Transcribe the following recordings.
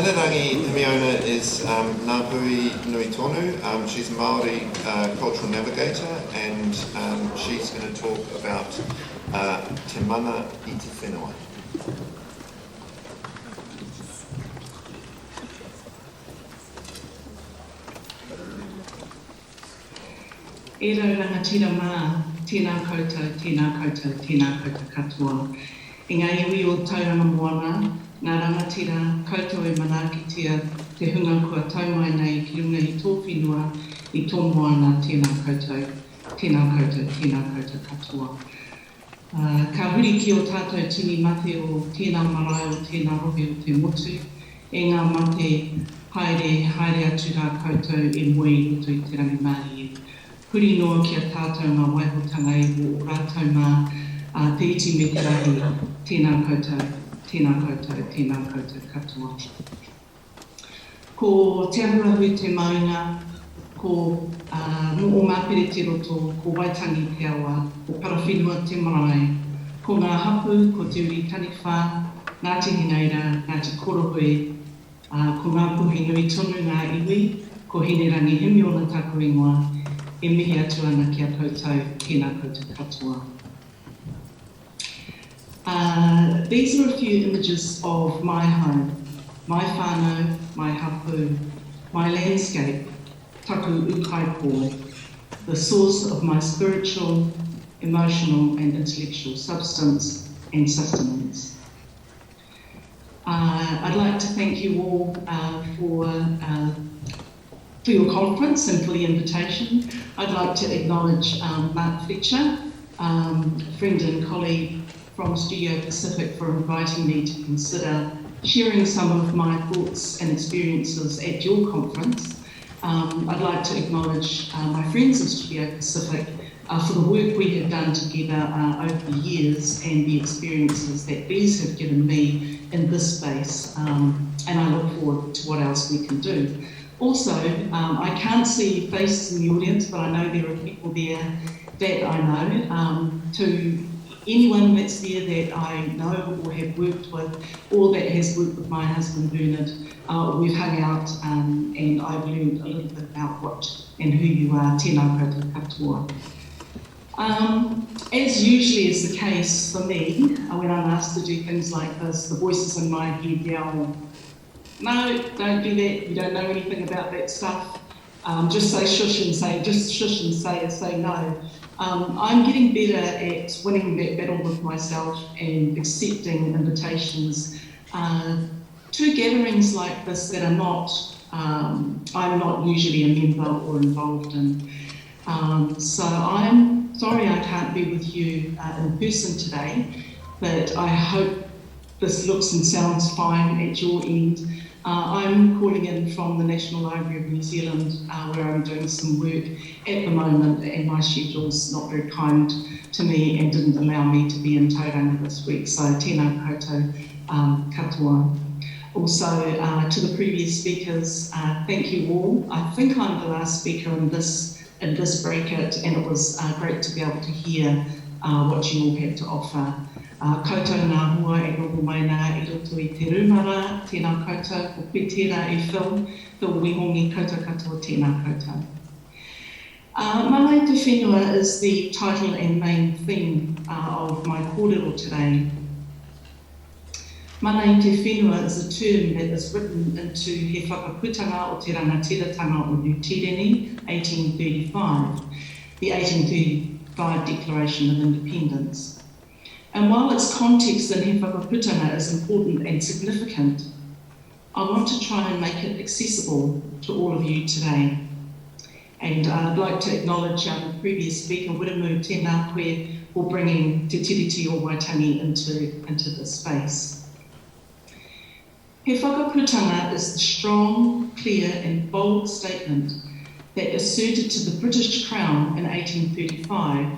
Hinerangi Himiona is Ngāpui Nui Tonu. She's a Māori cultural navigator, and she's going to talk about te mana I te whenua. E rau rangatira mā, tēnā koutou, tēnā koutou, tēnā koutou katoa. I ngā iwi o tauranga moana, ngā rangatira koutou e manakitia te hunga kua taumai nei ki runga i tō whenua, i tō moana tēnā koutou, tēnā koutou, tēnā koutou katoa. Ka huri ki o tātou tini mate o tēnā marae o tēnā rohe o te motu, e ngā mate haere atu rā koutou e moe i roto i te rangi Māori e. Huri noa ki a tātou ngā waihotanga e o rātou mā te iti me te rahi, tēnā koutou, tēnā koutou, tēnā koutou katoa. Ko te ahurahu te maunga, ko o māpere te roto, ko waitangi te awa, ko parawhenua te marae, ko ngā hapu, ko te uri taniwha, ngā te hineira, ngā te korohoi, ko ngā puhi nui tonu ngā iwi, ko Hinerangi Himiona tāku ingoa, e mihi atu ana ki a koutou, tēnā koutou katoa. These are a few images of my home, my whānau, my hapu, my landscape, taku ukaipo, the source of my spiritual, emotional and intellectual substance and sustenance. I'd like to thank you all for your conference and for the invitation. I'd like to acknowledge Mark Fletcher, friend and colleague from Studio Pacific, for inviting me to consider sharing some of my thoughts and experiences at your conference. I'd like to acknowledge my friends of Studio Pacific for the work we have done together over the years and the experiences that these have given me in this space, and I look forward to what else we can do. Also, I can't see faces in the audience, but I know there are people there that I know. To anyone that's there that I know or have worked with, or that has worked with my husband Bernard, we've hung out and I've learned a little bit about what and who you are, tēnā koutou katoa. As usually is the case for me, when I'm asked to do things like this, the voices in my head yell, no, don't do that, you don't know anything about that stuff. Just say shush and say no. I'm getting better at winning that battle with myself and accepting invitations to gatherings like this that are not, I'm not usually a member or involved in. So I'm sorry I can't be with you in person today, but I hope this looks and sounds fine at your end. I'm calling in from the National Library of New Zealand, where I'm doing some work at the moment, and my schedule's not very kind to me and didn't allow me to be in Tauranga this week, so tēnā koutou katoa. Also, to the previous speakers, thank you all. I think I'm the last speaker in this bracket, and it was great to be able to hear what you all have to offer. Koutou ngā hua e roho mai nā I roto I te rumara, tēnā koutou, ko Pito e Phil Wihongi, koutou katoa, tēnā koutou. Mana I te whenua is the title and main theme of my kōrero today. Mana I te whenua is a term that is written into he whakaputanga o te rangatiratanga o New Tireni, 1835, the 1835 Declaration of Independence. And while its context in he whakaputanga is important and significant, I want to try and make it accessible to all of you today. And I'd like to acknowledge the previous speaker, Wiremu tēnā koe, for bringing te tiriti o Waitangi into this space. He whakaputanga is the strong, clear and bold statement that asserted to the British Crown in 1835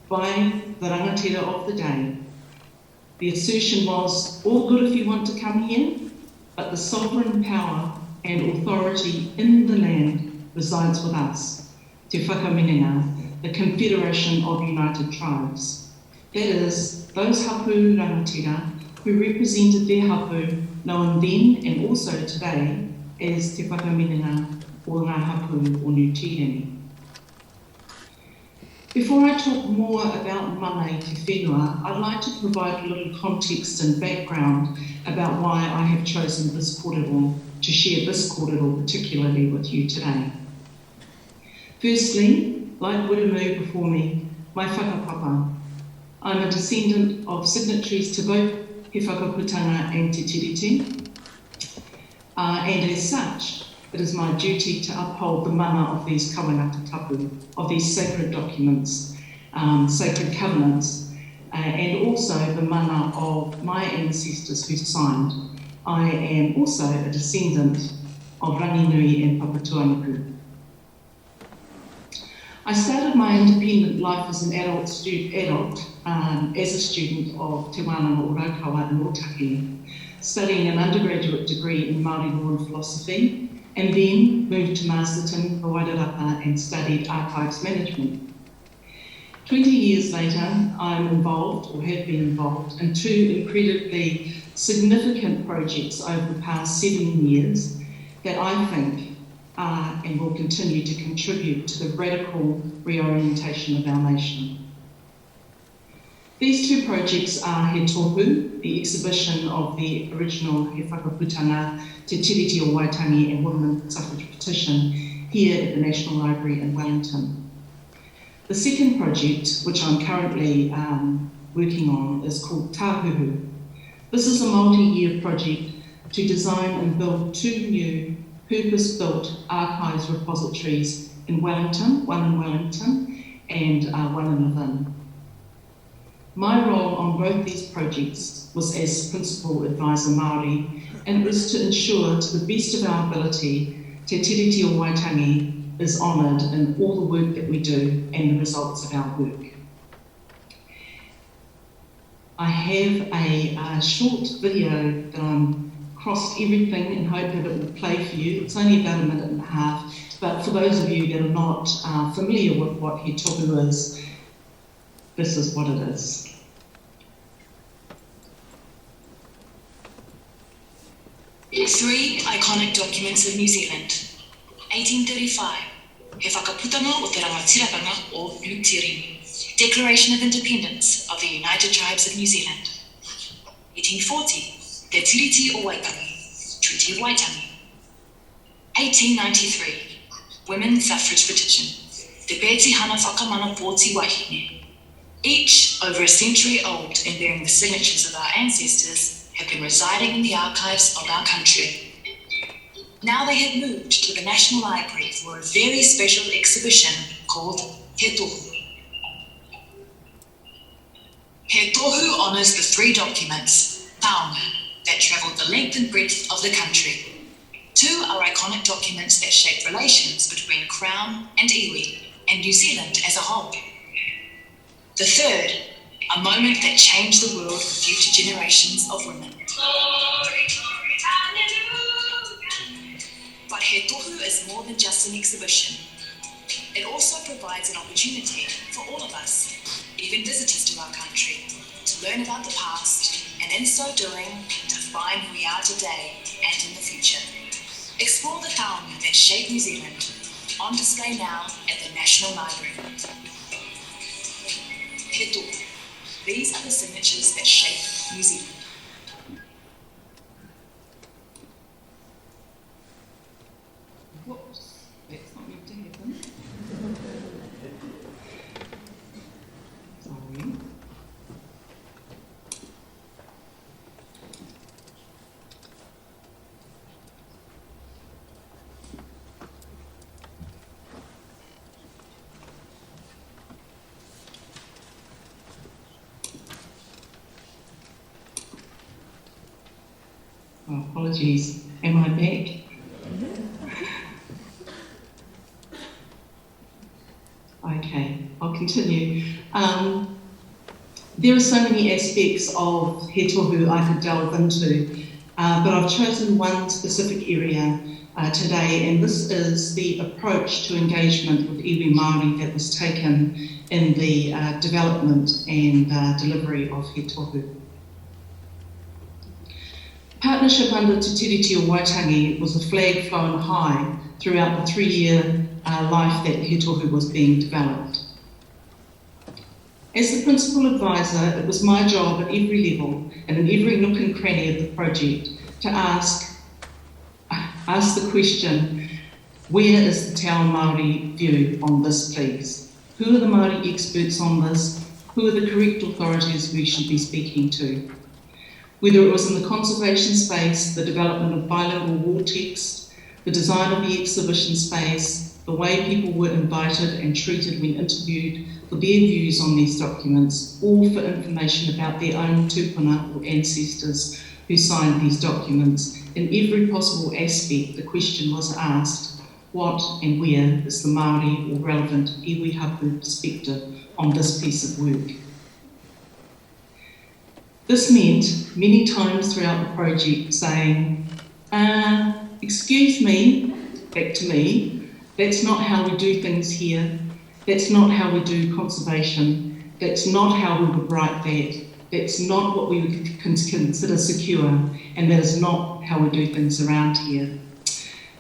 by the rangatira of the day. The assertion was, all good if you want to come here, but the sovereign power and authority in the land resides with us, te whakaminenga, the Confederation of United Tribes. That is, those hapu rangatira who represented their hapu known then and also today as Te Whakamiringa o ngā hapu o Hinerangi. Before I talk more about mana i te whenua, I'd like to provide a little context and background about why I have chosen this kōrero, to share this kōrero particularly with you today. Firstly, like Wiramu before me, my whakapapa. I'm a descendant of signatories to both he whakaputanga and te tiriti, and as such, it is my duty to uphold the mana of these kawanata tapu, of these sacred documents, sacred covenants, and also the mana of my ancestors who signed. I am also a descendant of Ranginui and Papatuanuku. I started my independent life as an adult as a student of Te Wānanga o Raukawa in Otaki, studying an undergraduate degree in Māori law and philosophy, and then moved to Masterton for Wairarapa and studied archives management. 20 years later, I'm involved, or have been involved, in two incredibly significant projects over the past 7 years that I think are and will continue to contribute to the radical reorientation of our nation. These two projects are He Tohu, the exhibition of the original He Whakaputanga, Te Tiriti o Waitangi and Women's Suffrage Petition here at the National Library in Wellington. The second project, which I'm currently working on, is called Tāhuhu. This is a multi-year project to design and build two new purpose-built archives repositories in Wellington, one in Wellington and one in Levin. My role on both these projects was as Principal Advisor Māori, and it was to ensure, to the best of our ability, Te Tiriti o Waitangi is honoured in all the work that we do and the results of our work. I have a short video that I'm crossed everything and hope that it will play for you. It's only about a minute and a half, but for those of you that are not familiar with what He Tohu is, this is what it is. Three iconic documents of New Zealand. 1835, He Whakaputanga o te Rangatiratanga o Hinerangi, Declaration of Independence of the United Tribes of New Zealand. 1840, Te Tiriti o Waitangi, Treaty of Waitangi. 1893, Women's Suffrage Petition, Te Pēti Hana Whakamana Pōti Wahine. Each over a century old and bearing the signatures of our ancestors, have been residing in the archives of our country. Now they have moved to the National Library for a very special exhibition called He Tohu. He Tohu honours the three documents, taonga, that travelled the length and breadth of the country. Two are iconic documents that shape relations between Crown and iwi, and New Zealand as a whole. The third, a moment that changed the world for future generations of women. But He Tohu is more than just an exhibition. It also provides an opportunity for all of us, even visitors to our country, to learn about the past and in so doing, to find who we are today and in the future. Explore the taonga that shape New Zealand, on display now at the National Library. He Tohu. These are the signatures that shape New Zealand. Whoops, that's not meant to happen. Sorry. Oh, apologies. Am I back? Okay, I'll continue. There are so many aspects of He Tohu I could delve into, but I've chosen one specific area today, and this is the approach to engagement with iwi Māori that was taken in the development and delivery of He Tohu. Partnership under Te Tiriti o Waitangi was a flag flown high throughout the 3-year life that He Tohu was being developed. As the principal advisor, it was my job at every level and in every nook and cranny of the project to ask the question, where is the Te Ao Māori view on this, please? Who are the Māori experts on this? Who are the correct authorities we should be speaking to? Whether it was in the conservation space, the development of bilingual wall text, the design of the exhibition space, the way people were invited and treated when interviewed for their views on these documents, all for information about their own tupuna or ancestors who signed these documents. In every possible aspect, the question was asked, what and where is the Māori or relevant iwi hapu perspective on this piece of work? This meant many times throughout the project saying, excuse me, back to me, that's not how we do things here, that's not how we do conservation, that's not how we would write that, that's not what we would consider secure, and that is not how we do things around here.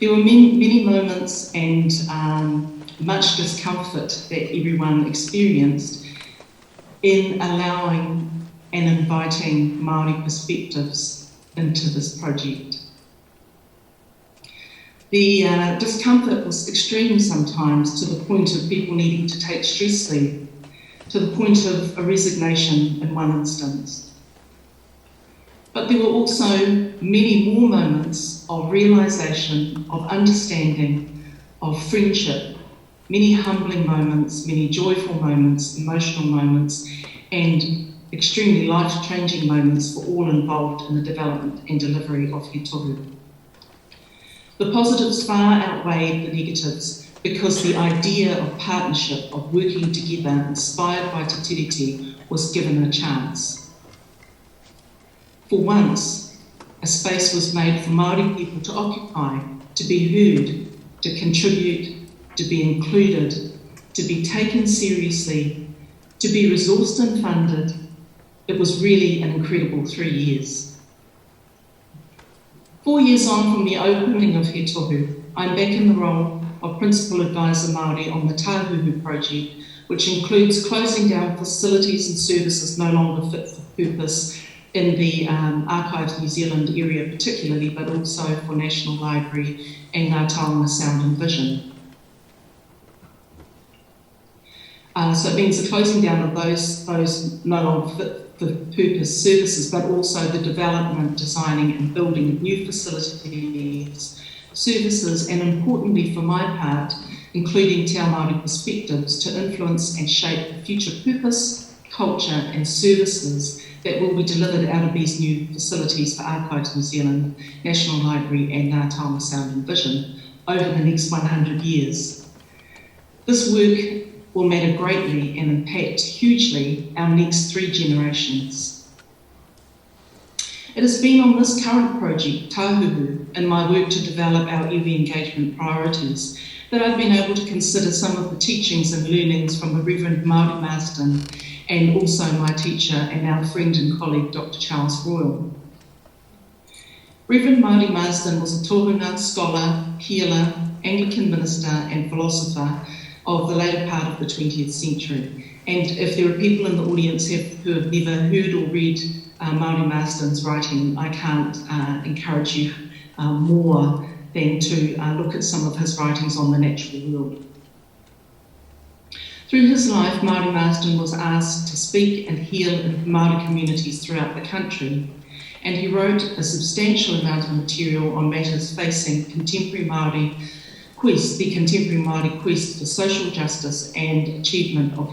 There were many moments and much discomfort that everyone experienced in allowing and inviting Māori perspectives into this project. The discomfort was extreme sometimes, to the point of people needing to take stress leave, to the point of a resignation in one instance. But there were also many more moments of realisation, of understanding, of friendship, many humbling moments, many joyful moments, emotional moments, and extremely life-changing moments for all involved in the development and delivery of He Tohu. The positives far outweighed the negatives because the idea of partnership, of working together, inspired by Te Tiriti, was given a chance. For once, a space was made for Māori people to occupy, to be heard, to contribute, to be included, to be taken seriously, to be resourced and funded. It was really an incredible 3 years. 4 years on from the opening of He Tohu, I'm back in the role of Principal Advisor Māori on the Tāhuhu project, which includes closing down facilities and services no longer fit for purpose in the Archives New Zealand area particularly, but also for National Library and Ngā Taonga Sound and Vision. So it means the closing down of those no longer fit for purpose services, but also the development, designing and building of new facilities, services, and importantly for my part, including Te Ao Māori perspectives to influence and shape the future purpose, culture and services that will be delivered out of these new facilities for Archives New Zealand, National Library and Ngā Taonga Sound and Vision over the next 100 years. This work will matter greatly and impact hugely our next 3 generations. It has been on this current project, Tāhuhu, and my work to develop our iwi engagement priorities, that I've been able to consider some of the teachings and learnings from the Reverend Māori Marsden and also my teacher and our friend and colleague, Dr. Charles Royal. Reverend Māori Marsden was a tohunga, scholar, healer, Anglican minister and philosopher of the later part of the 20th century. And if there are people in the audience who have never heard or read Māori Marsden's writing, I can't encourage you more than to look at some of his writings on the natural world. Through his life, Māori Marsden was asked to speak and heal in Māori communities throughout the country, and he wrote a substantial amount of material on matters facing contemporary Māori quest, the contemporary Māori quest for social justice and achievement of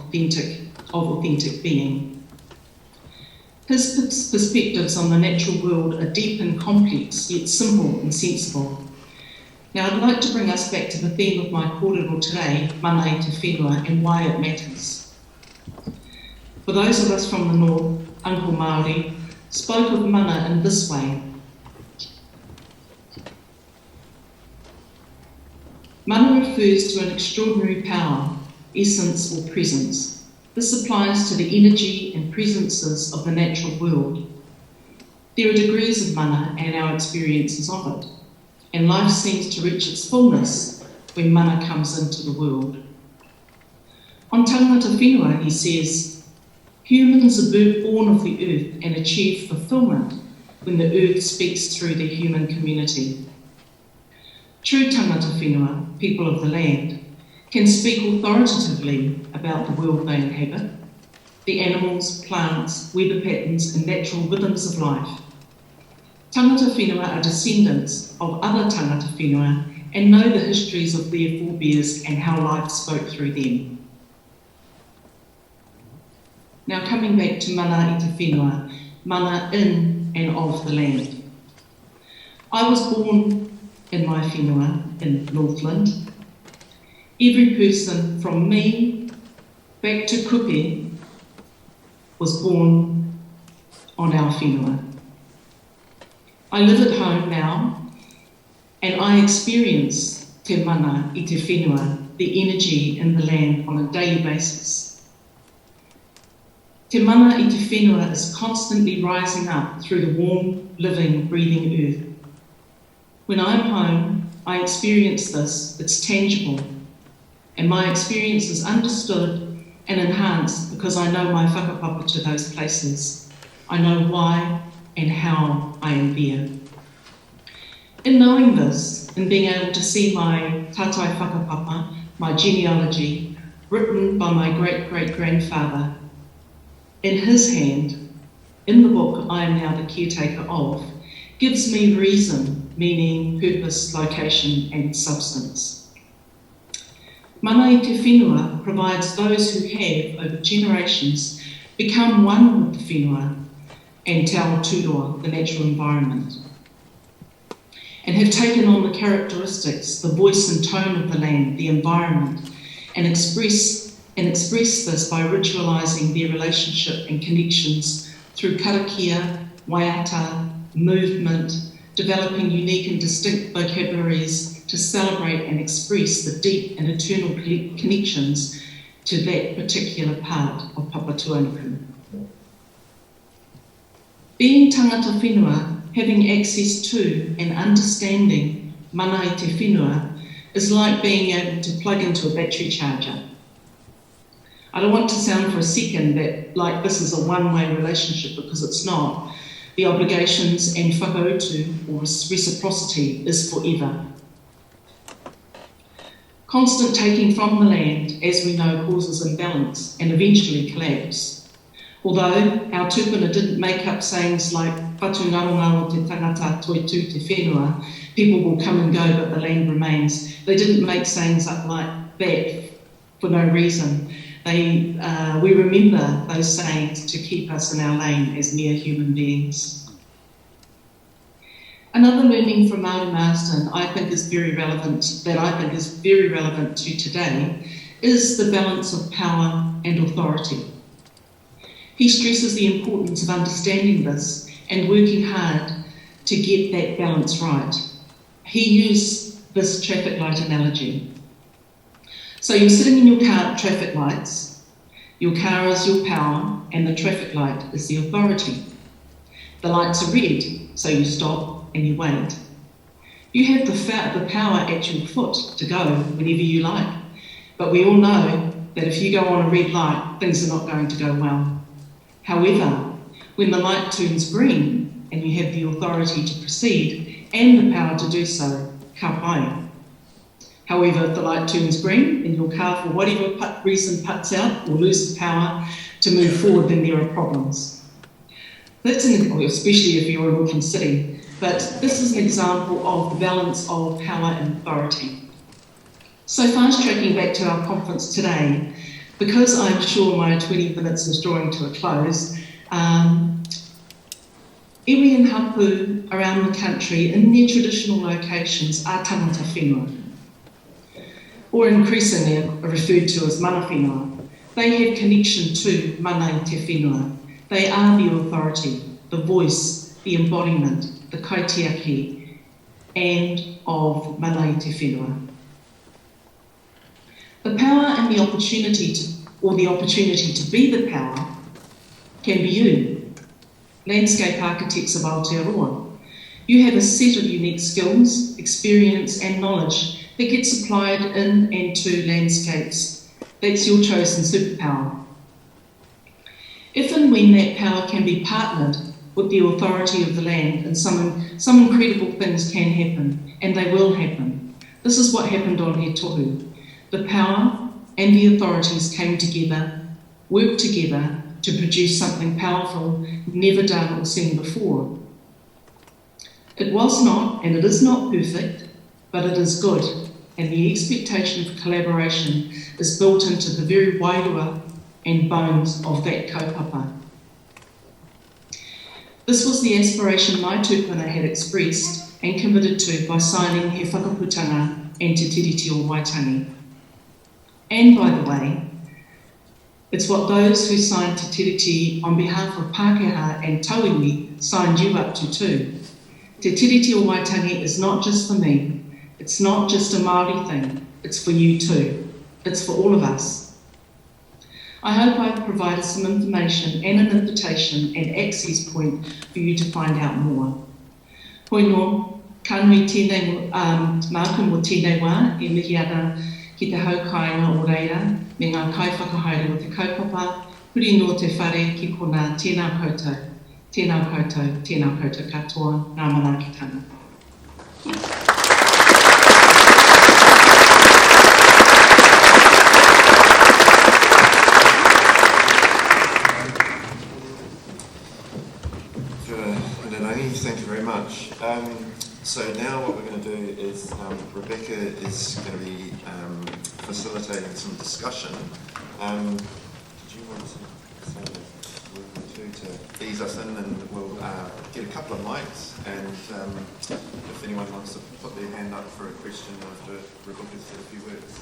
authentic being. His perspectives on the natural world are deep and complex, yet simple and sensible. Now I'd like to bring us back to the theme of my kōrero today, mana i te whenua, and why it matters. For those of us from the north, Uncle Māori spoke of mana in this way. Mana refers to an extraordinary power, essence or presence. This applies to the energy and presences of the natural world. There are degrees of mana and our experiences of it, and life seems to reach its fullness when mana comes into the world. On Tangata Whenua, he says, humans are born of the earth and achieve fulfilment when the earth speaks through the human community. True tangata whenua, people of the land, can speak authoritatively about the world they inhabit, the animals, plants, weather patterns and natural rhythms of life. Tangata whenua are descendants of other tangata whenua and know the histories of their forebears and how life spoke through them. Now coming back to mana i te whenua, mana in and of the land. I was born in my whenua in Northland. Every person from me back to Kupe was born on our whenua. I live at home now and I experience te mana i te whenua, the energy in the land on a daily basis. Te mana i te whenua is constantly rising up through the warm, living, breathing earth. When I'm home, I experience this, it's tangible, and my experience is understood and enhanced because I know my whakapapa to those places. I know why and how I am there. In knowing this, and being able to see my tatai whakapapa, my genealogy, written by my great-great-grandfather, in his hand, in the book I am now the caretaker of, gives me reason, meaning, purpose, location and substance. Mana i te whenua provides those who have, over generations, become one with the whenua and Te Aotearoa, the natural environment, and have taken on the characteristics, the voice and tone of the land, the environment, and express this by ritualising their relationship and connections through karakia, waiata, movement, developing unique and distinct vocabularies to celebrate and express the deep and eternal connections to that particular part of Papatuanuku. Being tangata whenua, having access to and understanding mana i te whenua is like being able to plug into a battery charger. I don't want to sound for a second that like this is a one-way relationship, because it's not. The obligations and whakautu, or reciprocity, is forever. Constant taking from the land, as we know, causes imbalance and eventually collapse. Although our tupuna didn't make up sayings like whatu ngaronga o te tangata toi tū te whenua, people will come and go but the land remains. They didn't make sayings up like that for no reason. We remember those sayings to keep us in our lane as mere human beings. Another learning from Māori Marsden I think is very relevant to today is the balance of power and authority. He stresses the importance of understanding this and working hard to get that balance right. He used this traffic light analogy. So you're sitting in your car at traffic lights, your car is your power, and the traffic light is the authority. The lights are red, so you stop and you wait. You have the power at your foot to go whenever you like, but we all know that if you go on a red light, things are not going to go well. However, when the light turns green and you have the authority to proceed and the power to do so, ka pai. However, if the light turns green and your car, for whatever reason, puts out or loses power to move forward, then there are problems. Especially if you're in Auckland City. But this is an example of the balance of power and authority. So fast tracking back to our conference today, because I'm sure my 20 minutes is drawing to a close, iwi and hapu around the country in their traditional locations are tangata whenua, or increasingly referred to as mana whenua. They have connection to mana i te whenua. They are the authority, the voice, the embodiment, the kaitiaki, and of mana i te whenua. The power and the opportunity to be the power can be you. landscape architects of Aotearoa. You have a set of unique skills, experience and knowledge that gets applied in and to landscapes. That's your chosen superpower. If and when that power can be partnered with the authority of the land, and some incredible things can happen, and they will happen. This is what happened on He Tohu. The power and the authorities came together, worked together to produce something powerful, never done or seen before. It was not, and it is not perfect, but it is good, and the expectation of collaboration is built into the very wairua and bones of that kaupapa. This was the aspiration my tūpuna had expressed and committed to by signing He Whakaputanga and Te Tiriti o Waitangi. And by the way, it's what those who signed Te Tiriti on behalf of Pākehā and Tauiwi signed you up to too. Te Tiriti o Waitangi is not just for me, it's not just a Māori thing, it's for you too. It's for all of us. I hope I've provided some information and an invitation and access point for you to find out more. Hoi no, ka nui tēnei māku mo tēnei wā e mihi ana ki te haukainga o reira me ngā kaiwhakahaere o te kaupapa, huri no te whare ki kona tēnā koutou, tēnā koutou, tēnā koutou katoa, ngā manaakitanga. Thank you very much. So now what we're going to do is Rebecca is going to be facilitating some discussion. Did you want to say to ease us in, and we'll get a couple of mics, and if anyone wants to put their hand up for a question after Rebecca said a few words.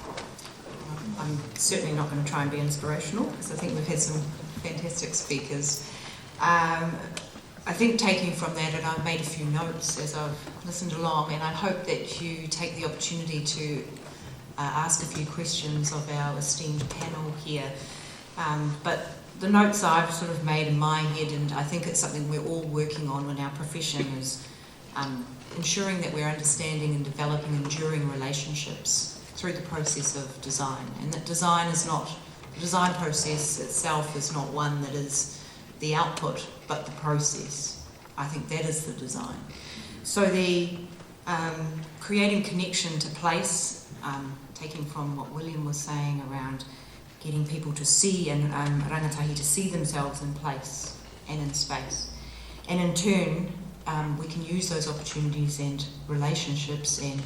I'm certainly not going to try and be inspirational, because I think we've had some fantastic speakers. I think taking from that, and I've made a few notes as I've listened along, and I hope that you take the opportunity to ask a few questions of our esteemed panel here. But the notes I've sort of made in my head, and I think it's something we're all working on in our profession, is ensuring that we're understanding and developing enduring relationships through the process of design. And that design is not, the design process itself is not one that is the output, but the process. I think that is the design. So the creating connection to place, taking from what William was saying around getting people to see and rangatahi to see themselves in place and in space. And in turn, we can use those opportunities and relationships and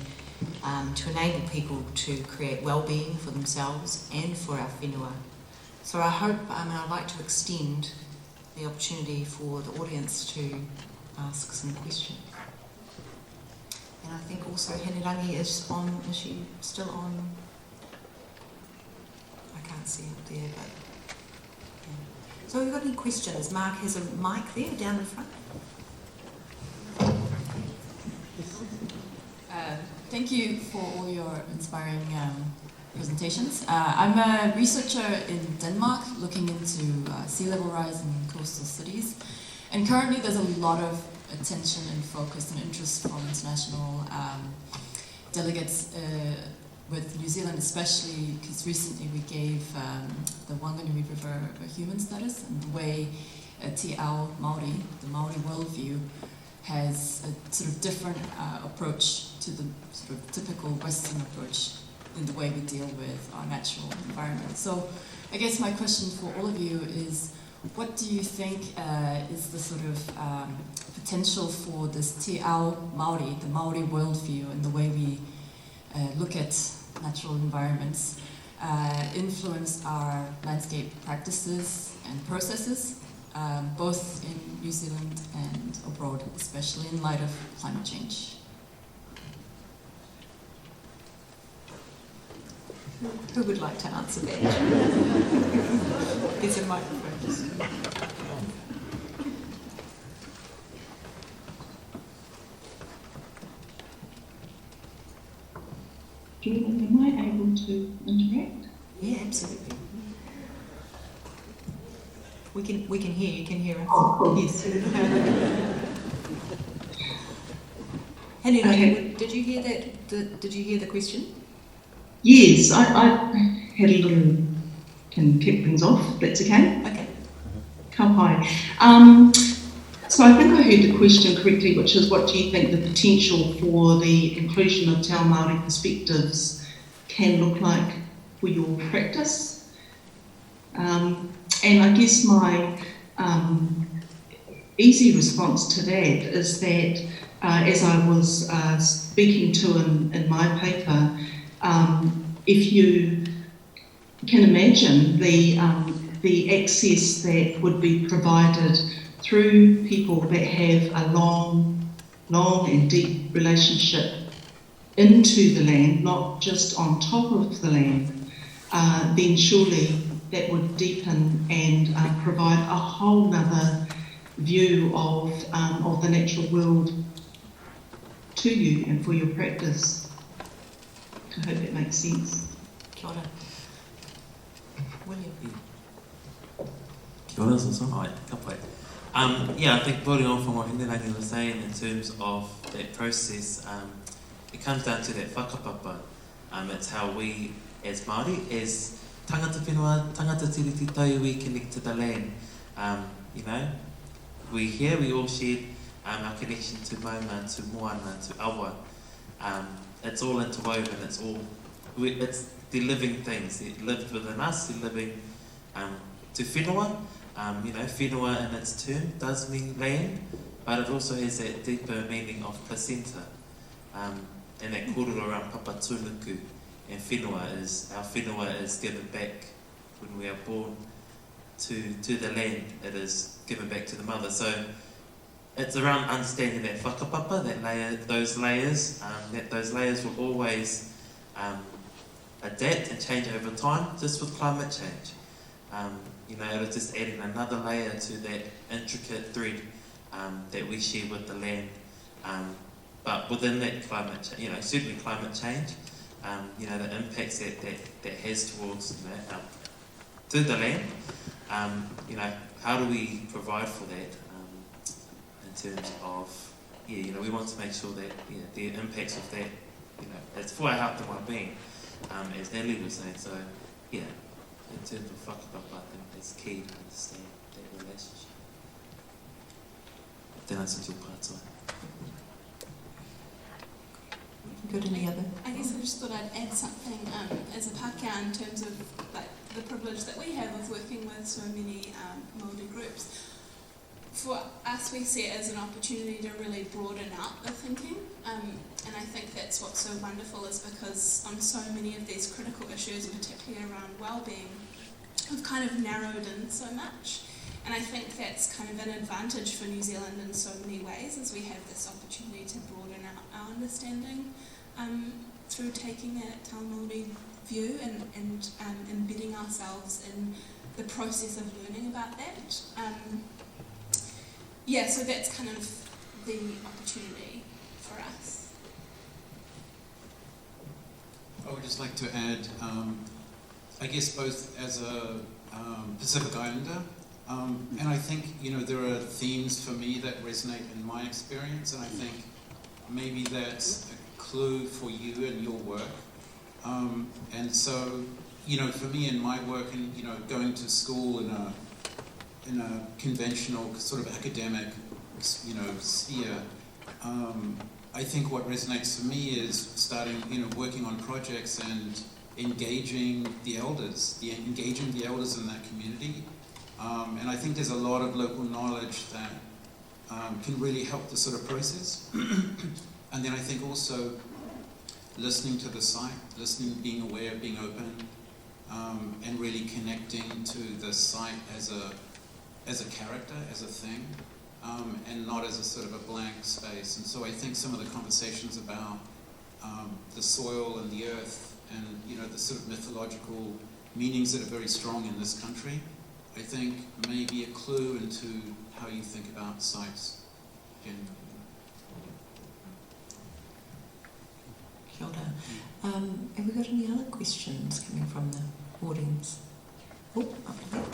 to enable people to create well-being for themselves and for our whenua. So I hope, I'd like to extend the opportunity for the audience to ask some questions. And I think also Hinerangi is on, is she still on? I can't see up there, but yeah. So have you got any questions? Mark has a mic there down the front. Thank you for all your inspiring presentations. I'm a researcher in Denmark looking into sea level rise in coastal cities, and currently there's a lot of attention and focus and interest from international delegates with New Zealand, especially because recently we gave the Whanganui River a human status, and the way Te Ao Māori, the Māori worldview, has a sort of different approach to the sort of typical Western approach in the way we deal with our natural environment. So I guess my question for all of you is, what do you think is the sort of potential for this Te Ao Māori, the Māori worldview, and the way we look at natural environments influence our landscape practices and processes, both in New Zealand and abroad, especially in light of climate change? Who would like to answer that? There's a microphone. Just. Julian, am I able to interact? Yeah, absolutely. We can hear you. Can hear us? Oh, cool. Yes. Henry, Okay. did you hear that? Did you hear the question? Yes, I had a little, can kick things off, that's okay? Okay. Ka pai. So I think I heard the question correctly, which is what do you think the potential for the inclusion of Te Ao Māori perspectives can look like for your practice? And I guess my easy response to that is that as I was speaking to in my paper, if you can imagine the access that would be provided through people that have a long and deep relationship into the land, not just on top of the land, then surely that would deepen and provide a whole nother view of the natural world to you and for your practice. I hope that makes sense. Kia ora. William. Kia ora, hi, ka pai. Yeah, I think building on from what Hinerangi was saying in terms of that process, it comes down to that whakapapa. It's how we, as Māori, as tangata whenua, tangata tiriti tau, we connect to the land. You know, we here, we all share our connection to maunga, to moana, to awa. It's all interwoven, it's the living things. It lived within us, they're living to whenua. You know, whenua in its term does mean land, but it also has that deeper meaning of placenta. And that kōrero around papa tūnuku. And our whenua is given back when we are born to the land. It is given back to the mother. So it's around understanding that whakapapa, that layer, those layers will always adapt and change over time, just with climate change. You know, it'll just add in another layer to that intricate thread that we share with the land. But within that climate change, you know, certainly climate change, you know, the impacts that has towards, you know, to the land, you know, how do we provide for that in terms of, yeah, you know, we want to make sure that, you know, the impacts of that, you know, it's for our health and well-being, as Natalie was saying. So, yeah, in terms of whakapapa, I think it's key to understand that relationship. Then I said your part on. Got any other? I guess I just thought I'd add something as a Pākehā in terms of like the privilege that we have of working with so many Māori groups. For us, we see it as an opportunity to really broaden out the thinking, and I think that's what's so wonderful is because on so many of these critical issues, particularly around well-being, we've kind of narrowed in so much. And I think that's kind of an advantage for New Zealand in so many ways, as we have this opportunity to broaden out our understanding through taking a Te Ao Māori view and embedding ourselves in the process of learning about that. Yeah, so that's kind of the opportunity for us. I would just like to add, I guess both as a Pacific Islander, and I think, you know, there are themes for me that resonate in my experience, and I think maybe that's a clue for you and your work. And so, you know, for me in my work and, you know, going to school in a conventional sort of academic, you know, sphere, I think what resonates for me is starting, you know, working on projects and engaging the elders in that community. And I think there's a lot of local knowledge that can really help the sort of process. And then I think also listening to the site, being aware, being open, and really connecting to the site as a character, as a thing, and not as a sort of a blank space. And so I think some of the conversations about the soil and the earth and, you know, the sort of mythological meanings that are very strong in this country, I think may be a clue into how you think about sites generally. Kia ora. Have we got any other questions coming from the audience? Oh, up the back.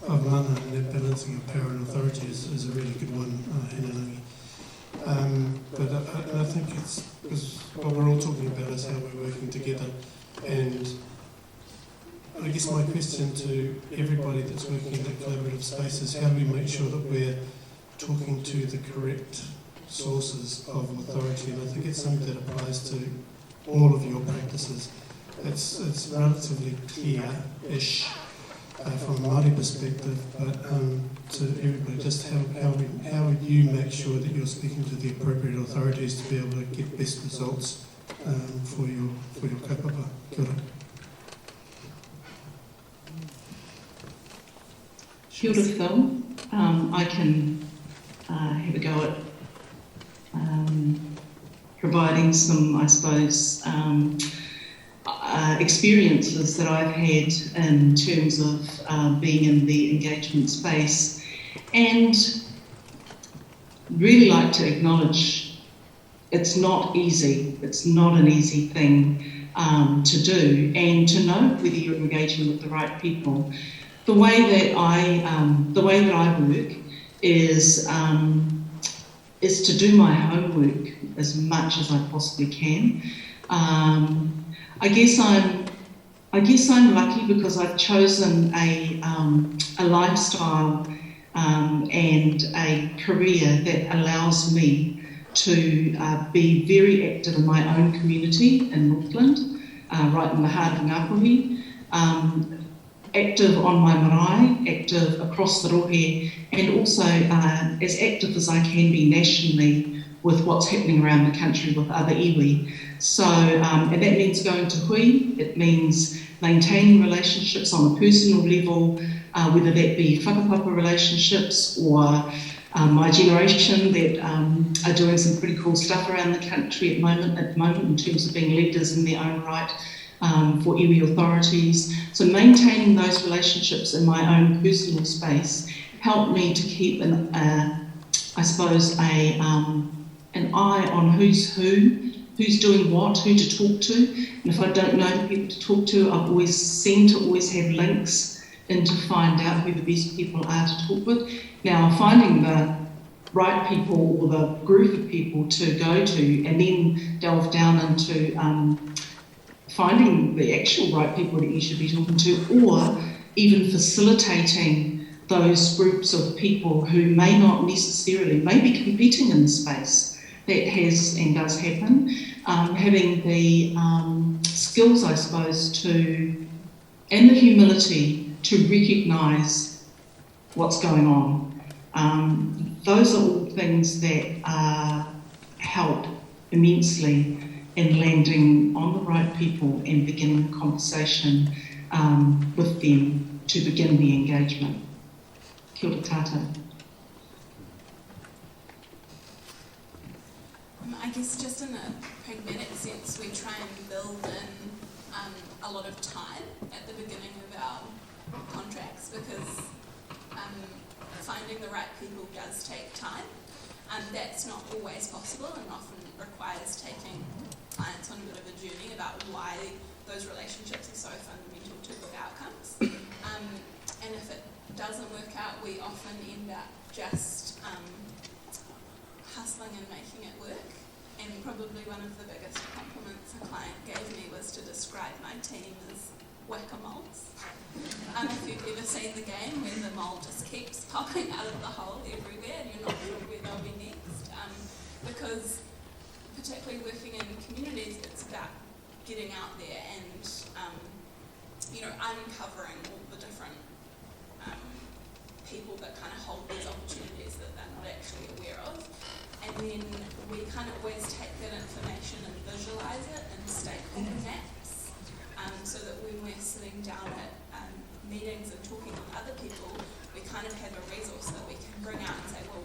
mana and that balancing of power and authority is a really good one, Hinerangi. But I think it's because what we're all talking about is how we're working together, and I guess my question to everybody that's working in that collaborative space is how do we make sure that we're talking to the correct sources of authority, and I think it's something that applies to all of your practices. It's relatively clear-ish from a Māori perspective, but to everybody, just how would you make sure that you're speaking to the appropriate authorities to be able to get best results for your kaupapa? Kia ora. Kia ora, Phil. I can have a go at providing some, I suppose, experiences that I've had in terms of being in the engagement space, and really like to acknowledge it's not easy. It's not an easy thing to do, and to know whether you're engaging with the right people. The way that I work is to do my homework as much as I possibly can. I guess I'm lucky because I've chosen a lifestyle and a career that allows me to be very active in my own community in Northland, right in the heart of Ngāpuhi, active on my marae, active across the rohe, and also as active as I can be nationally with what's happening around the country with other iwi. So, and that means going to hui, it means maintaining relationships on a personal level, whether that be whakapapa relationships or my generation that are doing some pretty cool stuff around the country at the moment in terms of being leaders in their own right for iwi authorities. So maintaining those relationships in my own personal space helped me to keep I suppose an eye on who's who, who's doing what, who to talk to. And if I don't know the people to talk to, I've always seemed to always have links in to find out who the best people are to talk with. Now, finding the right people or the group of people to go to and then delve down into finding the actual right people that you should be talking to, or even facilitating those groups of people who may not necessarily, may be competing in the space. That has and does happen. Having the skills, I suppose, and the humility to recognise what's going on. Those are all things that help immensely in landing on the right people and beginning a conversation with them to begin the engagement. Kia ora tātou. I guess just in a pragmatic sense, we try and build in a lot of time at the beginning of our contracts, because finding the right people does take time, and that's not always possible and often requires taking clients on a bit of a journey about why those relationships are so fundamental to good outcomes. And if it doesn't work out, we often end up just hustling and making it work. And probably one of the biggest compliments a client gave me was to describe my team as whack-a-moles. If you've ever seen the game where the mole just keeps popping out of the hole everywhere and you're not sure where they'll be next. Because particularly working in communities, it's about getting out there and uncovering all the different people that kind of hold these opportunities that they're not actually aware of. And then we kind of always take that information and visualise it in stakeholder maps, so that when we're sitting down at meetings and talking with other people, we kind of have a resource that we can bring out and say, well,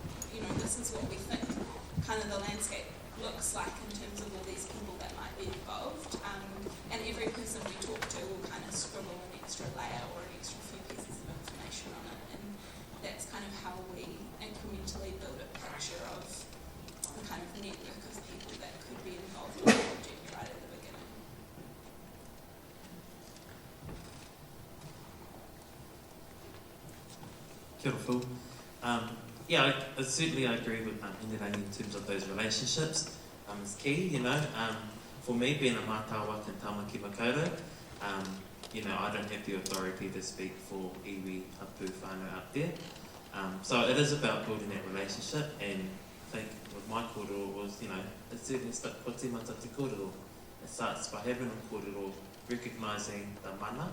this is what we think kind of the landscape looks like in terms of all these people that might be involved. And every person we talk to will kind of scribble an extra layer or an extra few pieces of information on it. And that's kind of how we incrementally build a picture of the kind of network of people that could be involved in the project right at the beginning. Kia ora fu. Yeah, certainly I agree with Hinerangi in terms of those relationships. It's key, you know. For me, being a mātawa and tamaki makaurau, you know, I don't have the authority to speak for iwi hapu whānau out there. So it is about building that relationship, and I think with my kōrero was, you know, it certainly stuck ko te mata te kōrero. It starts by having a kōrero, recognising the mana,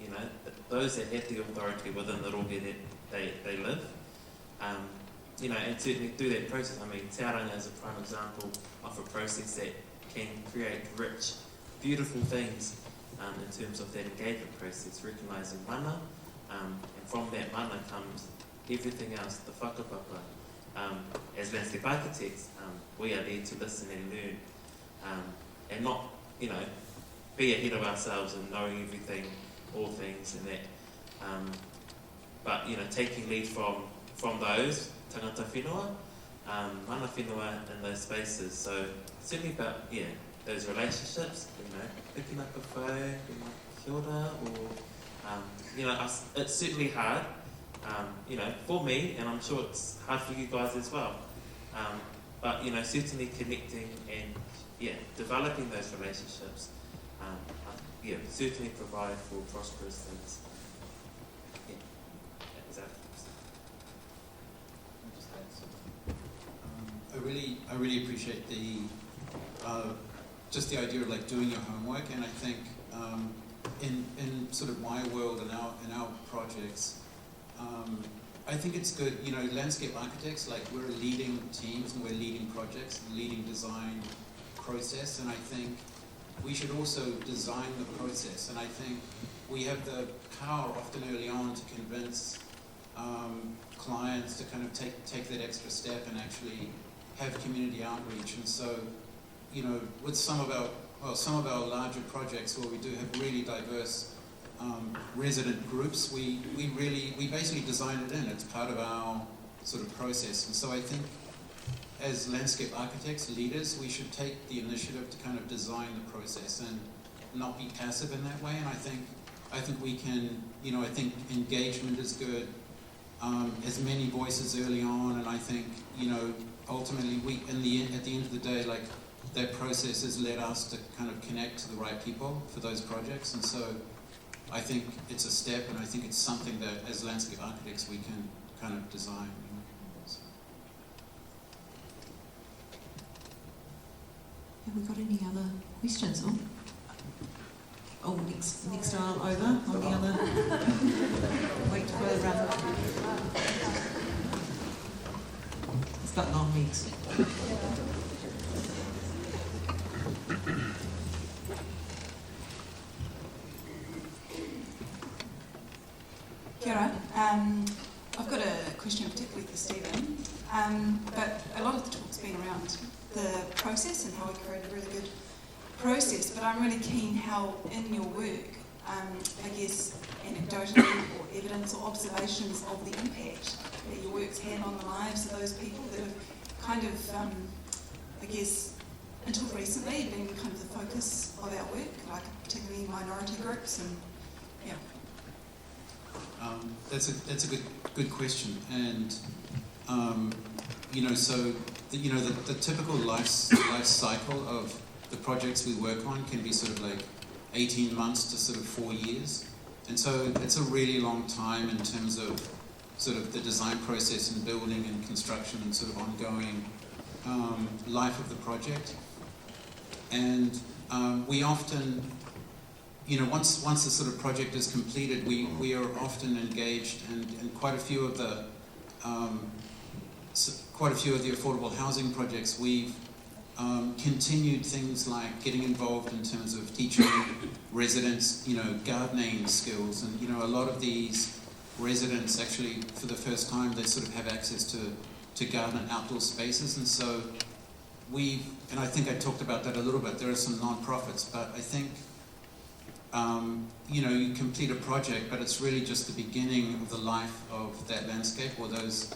you know, those that have the authority within the rohe that they live. You know, and certainly through that process, I mean, Te Aranga is a prime example of a process that can create rich, beautiful things in terms of that engagement process, recognising mana, and from that mana comes everything else, the whakapapa. As landscape architects, we are there to listen and learn, and not, you know, be ahead of ourselves and knowing everything, all things, and that. But, you know, taking lead from those tangata whenua, mana whenua in those spaces. So certainly about, yeah, those relationships, you know, picking up a phone, kia ora, or, you know, it's certainly hard, you know, for me, and I'm sure it's hard for you guys as well. But, you know, certainly connecting and, yeah, developing those relationships, yeah, certainly provide for prosperous things. Yeah, exactly. I really appreciate the just the idea of like doing your homework, and I think in sort of my world and our projects, I think it's good. You know, landscape architects, like, we're leading teams and we're leading projects, leading design process, and I think we should also design the process. And I think we have the power often early on to convince clients to kind of take that extra step and actually have community outreach. And so, you know, with some of our larger projects where we do have really diverse resident groups, we basically design it in. It's part of our sort of process. And so I think as landscape architects, leaders, we should take the initiative to kind of design the process and not be passive in that way. And I think we can, you know, I think engagement is good, as many voices early on, and I think, you know, ultimately at the end of the day, like, that process has led us to kind of connect to the right people for those projects. And so I think it's a step, and I think it's something that as landscape architects we can kind of design. You know? So. Have we got any other questions? Oh, next aisle over on the other. Wait for the It's got long legs. Kia ora. I've got a question particularly for Stephen, but a lot of the talk's been around the process and how we create a really good process, but I'm really keen how in your work, I guess anecdotally or evidence or observations of the impact that your work's had on the lives of those people that have kind of, I guess, until recently been kind of the focus of our work, like particularly minority groups and, yeah. That's a good question, and you know, so the typical life cycle of the projects we work on can be sort of like 18 months to sort of 4 years, and so it's a really long time in terms of sort of the design process and building and construction and sort of ongoing life of the project. And we often, you know, once the sort of project is completed, we are often engaged, and quite a few of the affordable housing projects, we've continued things like getting involved in terms of teaching residents, you know, gardening skills, and, you know, a lot of these residents actually, for the first time, they sort of have access to garden and outdoor spaces. And so and I think I talked about that a little bit, there are some non-profits, but I think, you know, you complete a project, but it's really just the beginning of the life of that landscape or those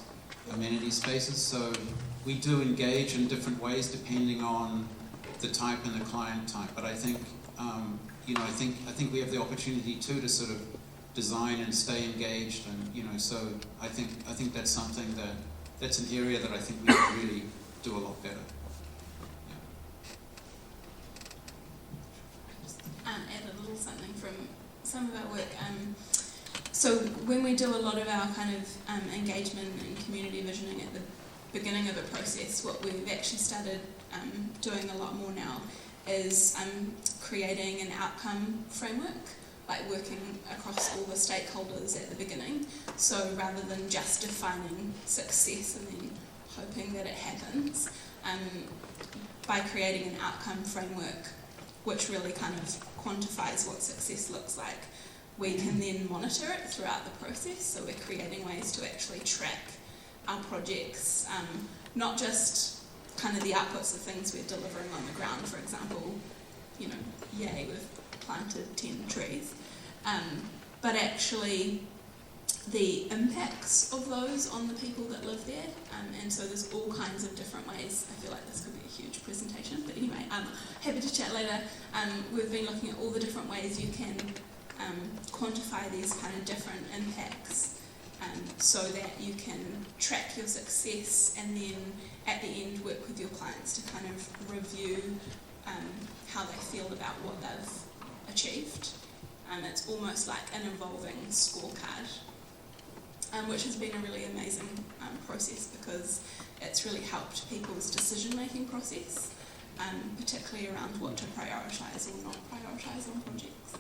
amenity spaces. So we do engage in different ways depending on the type and the client type. But I think, you know, I think we have the opportunity too to sort of design and stay engaged, and so I think that's something that's an area that I think we could really do a lot better. Add a little something from some of our work. So when we do a lot of our kind of engagement and community visioning at the beginning of a process, what we've actually started doing a lot more now is creating an outcome framework, like working across all the stakeholders at the beginning. So rather than just defining success and then hoping that it happens, by creating an outcome framework which really kind of quantifies what success looks like, we can then monitor it throughout the process. So we're creating ways to actually track our projects, not just kind of the outputs of things we're delivering on the ground, for example, yay, we've planted 10 trees, but actually the impacts of those on the people that live there, and so there's all kinds of different ways. I feel like this could be a huge presentation, but anyway, happy to chat later. We've been looking at all the different ways you can quantify these kind of different impacts, so that you can track your success and then at the end work with your clients to kind of review how they feel about what they've achieved. It's almost like an evolving scorecard, which has been a really amazing process because it's really helped people's decision-making process, particularly around what to prioritise or not prioritise on projects.